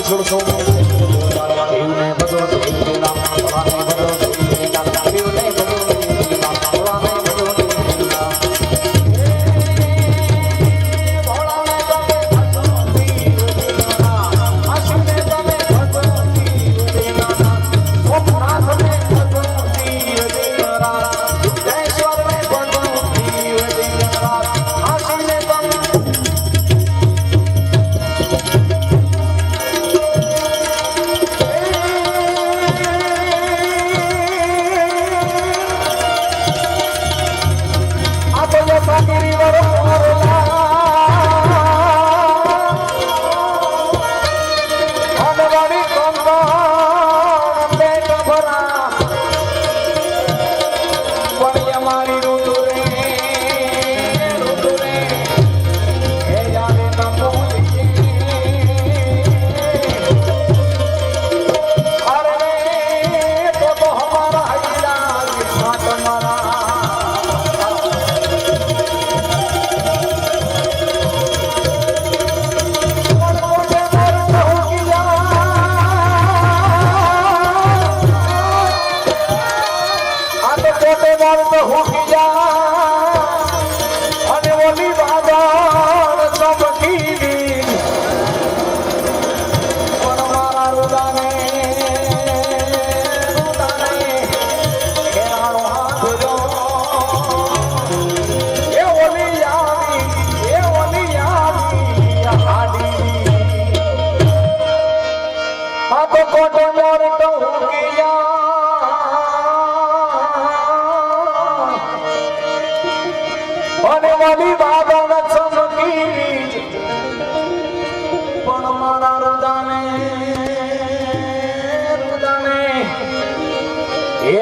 છોડશો જીવને બધો જીવને નામ ભગવાને બધો જીવને નામ જીવને બધો જીવને નામ ભગવાને બધો જીવને નામ ભોળાને તમે બધો જીવને નામ આશીને તમે બધો જીવને નામ સોમનાથને બધો જીવને નામ જયેશ્વરને બધો જીવને નામ આશીને તમે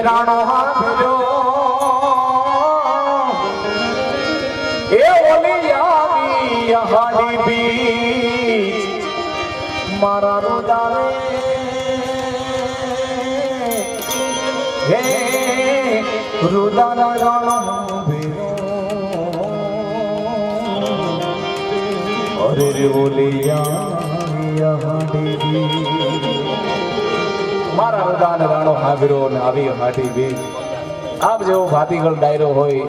રાણો હાથજો એ ઓલી આવી હાડી બીચ મારા રુદાને હે રુદાના રાણો ભેરો અરે રે ઓલી આવી હાડી બીચ મારા રુદાન રાણો હાબીરો ને આવી હાટી બી આપ જેવો ભાતીગળ ડાયરો હોય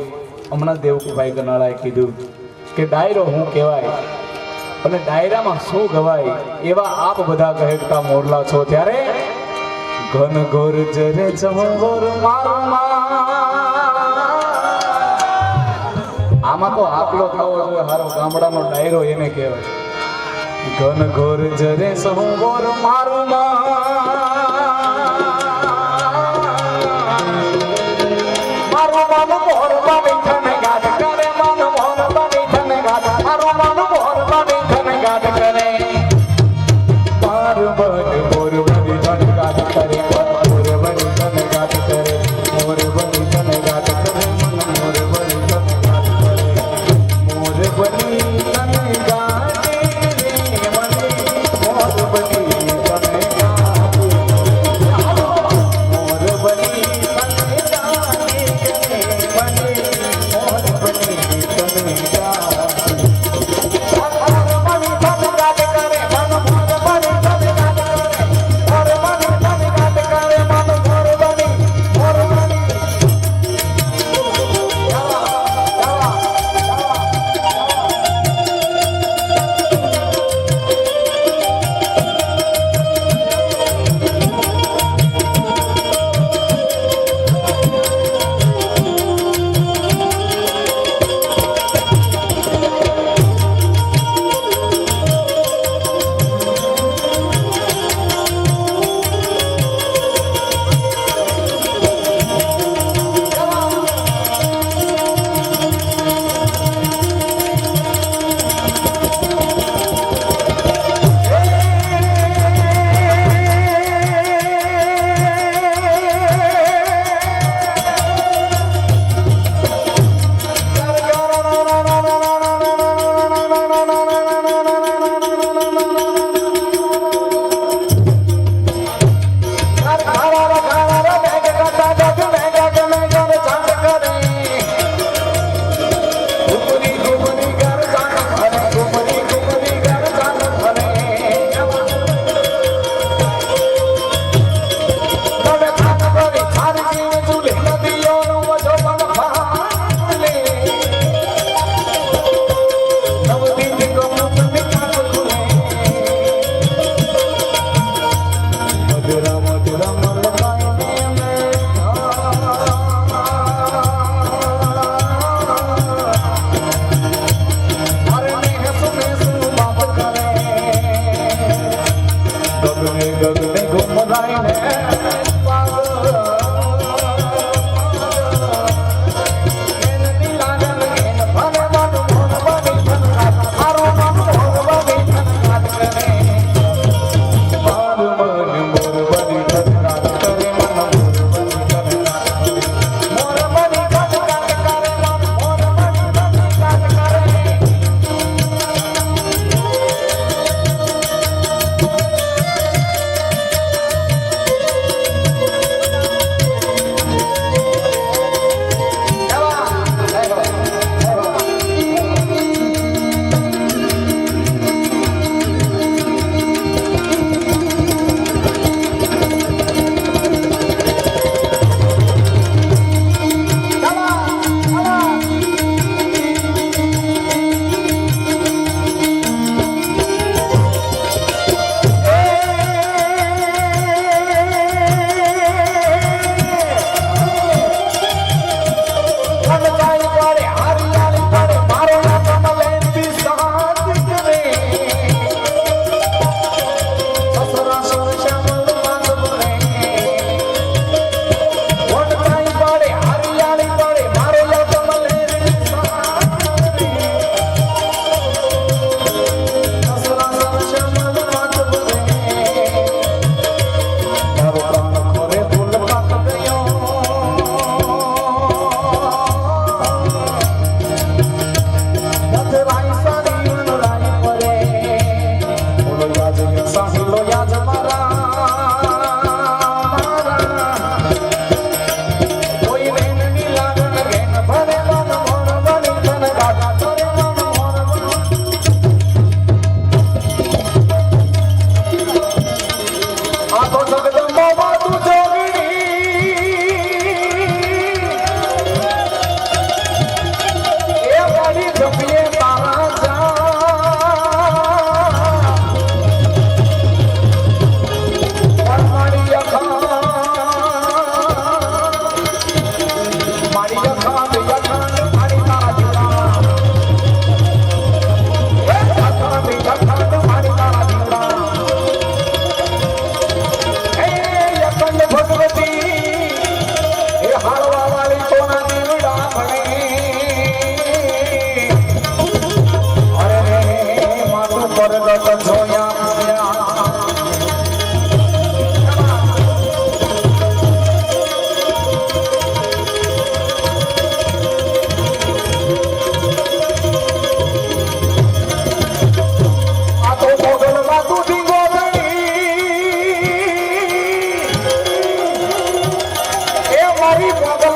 હમણાં દેવકુભાઈ ગનાળાએ કીધું કે ડાયરો શું કહેવાય અને ડાયરામાં શું ગવાય એવા આપ બધા કહેતા મોરલા છો ત્યારે ઘન ઘોર જરે ચમગોર મારું આમાં તો આપલો થવો જોઈએ હારો ગામડાનો ડાયરો એને કહેવાય ઘન ઘોર જરે સમગોર મારું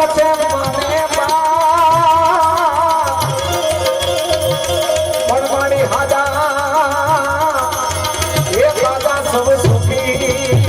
છે મને પણ મારી હાજા એ દાદા સૌ સુખી